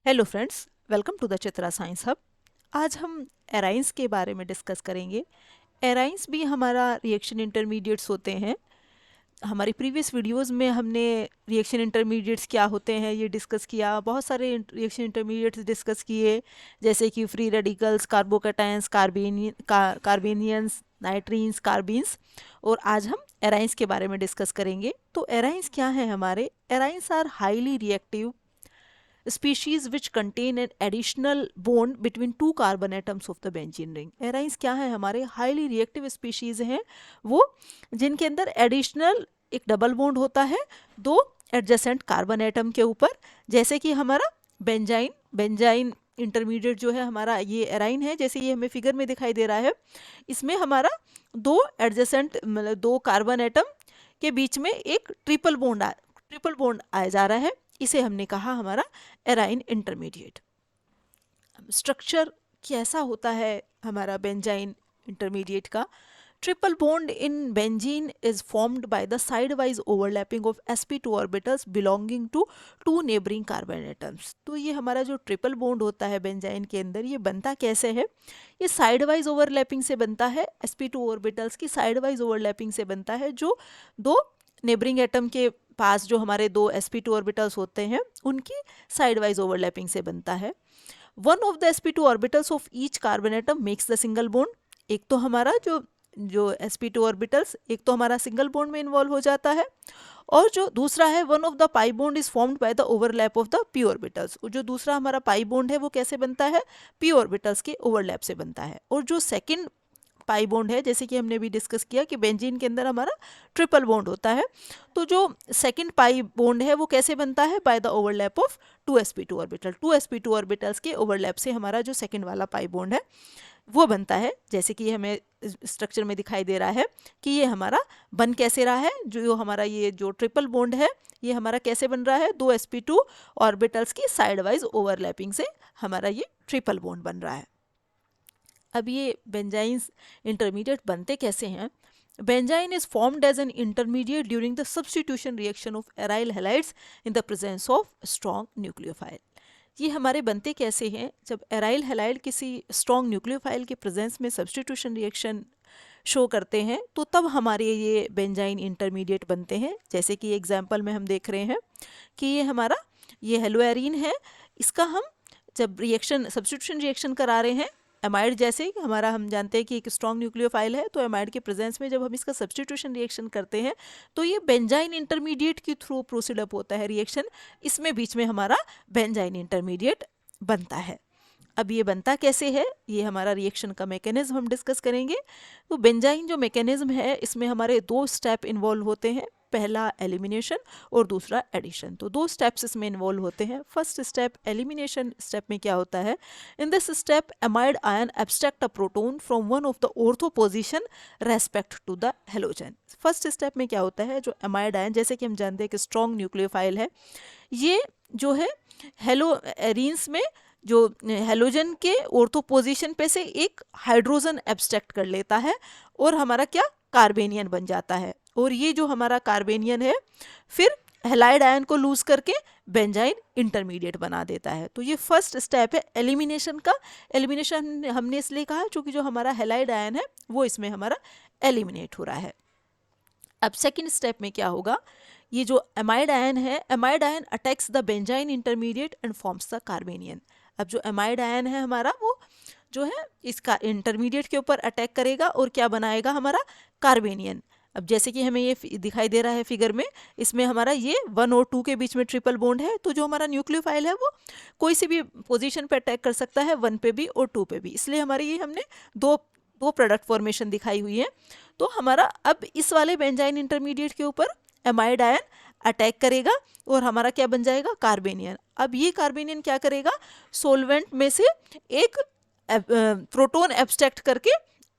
Hello friends, welcome to the Chitra science hub. आज हम एराइंस के बारे में डिस्कस करेंगे। एराइंस भी हमारा रिएक्शन इंटरमीडिएट्स होते हैं। हमारी प्रीवियस वीडियोस में हमने रिएक्शन इंटरमीडिएट्स क्या होते हैं ये डिस्कस किया। बहुत सारे रिएक्शन इंटरमीडिएट्स डिस्कस किए, जैसे कि फ्री रेडिकल्स, कार्बोकैटायंस, कार्बेनियंस, नाइट्रीन्स, कार्बीन्स। और आज हम एराइंस के बारे में डिस्कस करेंगे। तो एराइंस क्या है हमारे? Arynes are highly reactive species which contain an additional bond between two carbon atoms of the benzene ring। एराइंस क्या है हमारे? हाईली रिएक्टिव स्पीशीज हैं वो, जिनके अंदर एडिशनल एक डबल बॉन्ड होता है दो एडजेसेंट कार्बन एटम के ऊपर, जैसे कि हमारा बेंजाइन इंटरमीडिएट जो है हमारा ये एराइन है, जैसे ये हमें फिगर में दिखाई दे रहा है। इसमें हमारा दो एडजेसेंट मतलब दो कार्बन एटम के बीच में एक ट्रिपल बॉन्ड आया जा रहा है। इसे हमने कहा हमारा एराइन इंटरमीडिएट। स्ट्रक्चर कैसा होता है हमारा बेंजाइन इंटरमीडिएट का? Triple bond in benzene is formed by the side wise overlapping of sp2 orbitals belonging to two neighbouring carbon atoms. तो ये हमारा जो ट्रिपल बॉन्ड होता है बेंजाइन के अंदर, ये बनता कैसे है? ये साइड वाइज ओवरलैपिंग से बनता है। sp2 ऑर्बिटल्स की साइड वाइज ओवरलैपिंग से बनता है, जो दो नेबरिंग एटम के पास जो हमारे दो sp2 ऑर्बिटल्स होते हैं उनकी साइड वाइज ओवरलैपिंग से बनता है। One of the sp2 orbitals of each carbon atom makes the single bond. एक तो हमारा जो sp2 ऑर्बिटल्स एक तो हमारा सिंगल बॉन्ड में इन्वॉल्व हो जाता है, और जो दूसरा है one of the pi bond is formed by the overlap of the p orbitals. जो दूसरा हमारा पाई बॉन्ड है वो कैसे बनता है? p ऑर्बिटल्स के ओवरलैप से बनता है। और जो सेकंड पाई बॉन्ड है, जैसे कि हमने भी डिस्कस किया कि बेंजीन के अंदर हमारा ट्रिपल बॉन्ड होता है, तो जो सेकंड पाई बॉन्ड है वो कैसे बनता है? By the overlap of 2sp2 orbital. 2sp2 orbitals के ओवरलैप से हमारा जो सेकंड वाला पाई बॉन्ड है वो बनता है, जैसे कि हमें स्ट्रक्चर में दिखाई दे रहा है कि ये हमारा बन कैसे रहा है। जो हमारा ये जो ट्रिपल बॉन्ड है ये हमारा कैसे बन रहा है? 2sp2 ऑर्बिटल्स की साइड वाइज ओवरलैपिंग से हमारा ये ट्रिपल बॉन्ड बन रहा है। अब ये बेंजाइन्स इंटरमीडिएट बनते कैसे हैं? Benzyne is formed as an intermediate during the substitution reaction of aryl halides in the presence of strong nucleophile. ये हमारे बनते कैसे हैं? जब एराइल हैलाइड किसी स्ट्रॉन्ग न्यूक्लियोफाइल के प्रेजेंस में सब्स्टिट्यूशन रिएक्शन शो करते हैं तो तब हमारे ये बेंजाइन इंटरमीडिएट बनते हैं। जैसे कि एग्जाम्पल में हम देख रहे हैं कि ये हमारा ये हेलोएरीन है, इसका हम जब रिएक्शन सब्स्टिट्यूशन रिएक्शन करा रहे हैं एमाइड, जैसे हमारा हम जानते हैं कि एक स्ट्रॉन्ग न्यूक्लियोफाइल है, तो एमाइड के प्रेजेंस में जब हम इसका सब्स्टिट्यूशन रिएक्शन करते हैं तो ये बेंजाइन इंटरमीडिएट के थ्रू प्रोसीड अप होता है रिएक्शन। इसमें बीच में हमारा बेंजाइन इंटरमीडिएट बनता है। अब ये बनता कैसे है, ये हमारा रिएक्शन का मैकेनिज्म हम डिस्कस करेंगे। तो बेंजाइन जो मैकेनिज्म है इसमें हमारे दो स्टेप इन्वॉल्व होते हैं, पहला एलिमिनेशन और दूसरा एडिशन। तो दो स्टेप्स इसमें इन्वॉल्व होते हैं। फर्स्ट स्टेप एलिमिनेशन स्टेप में क्या होता है? In this step amide ion abstract a proton from one of the ortho position respect to the halogen. First step में क्या होता है? जो एमाइड आयन, जैसे कि हम जानते हैं कि स्ट्रॉन्ग न्यूक्लियोफाइल है, ये जो है हेलोएरीन्स में जो हेलोजन के ऑर्थो पोजीशन पे से एक हाइड्रोजन एब्स्ट्रैक्ट कर लेता है और हमारा क्या कार्बेनियन बन जाता है। और ये जो हमारा कार्बेनियन है फिर हेलाइड आयन को लूज करके बेंजाइन इंटरमीडिएट बना देता है। तो ये फर्स्ट स्टेप है एलिमिनेशन का। एलिमिनेशन हमने इसलिए कहा क्योंकि जो हमारा हेलाइड आयन है वो इसमें हमारा एलिमिनेट हो रहा है। अब सेकंड स्टेप में क्या होगा? ये जो एमाइड आयन है, amide ion attacks the benzyne intermediate and forms the carbanion. अब जो एमाइड आयन है हमारा वो जो है इसका इंटरमीडिएट के ऊपर अटैक करेगा और क्या बनाएगा? हमारा कार्बेनियन। अब जैसे कि हमें ये दिखाई दे रहा है फिगर में, इसमें हमारा ये 1 और 2 के बीच में ट्रिपल बॉन्ड है, तो जो हमारा न्यूक्लियोफाइल है वो कोई सी भी पोजीशन पे अटैक कर सकता है, 1 पे भी और 2 पे भी। इसलिए हमारी ये हमने दो प्रोडक्ट फॉर्मेशन दिखाई हुई है। तो हमारा अब इस वाले बेंजाइन इंटरमीडिएट के ऊपर एमाइड आयन अटैक करेगा और हमारा क्या बन जाएगा? कार्बेनियन। अब ये कार्बेनियन क्या करेगा? सोलवेंट में से एक प्रोटॉन एब्स्ट्रैक्ट करके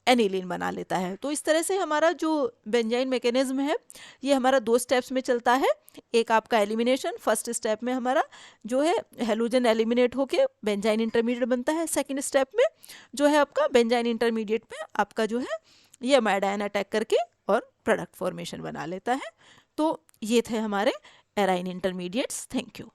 एनिलीन बना लेता है। तो इस तरह से हमारा जो बेंजाइन मैकेनिज्म है ये हमारा दो स्टेप्स में चलता है। एक आपका एलिमिनेशन, फर्स्ट स्टेप में हमारा जो है हेलोजन एलिमिनेट होके बेंजाइन इंटरमीडिएट बनता है। सेकंड स्टेप में जो है आपका बेंजाइन इंटरमीडिएट पे आपका जो है ये एमाइड आयन अटैक करके और प्रोडक्ट फॉर्मेशन बना लेता है। तो ये थे हमारे एराइन इंटरमीडिएट्स। Thank you.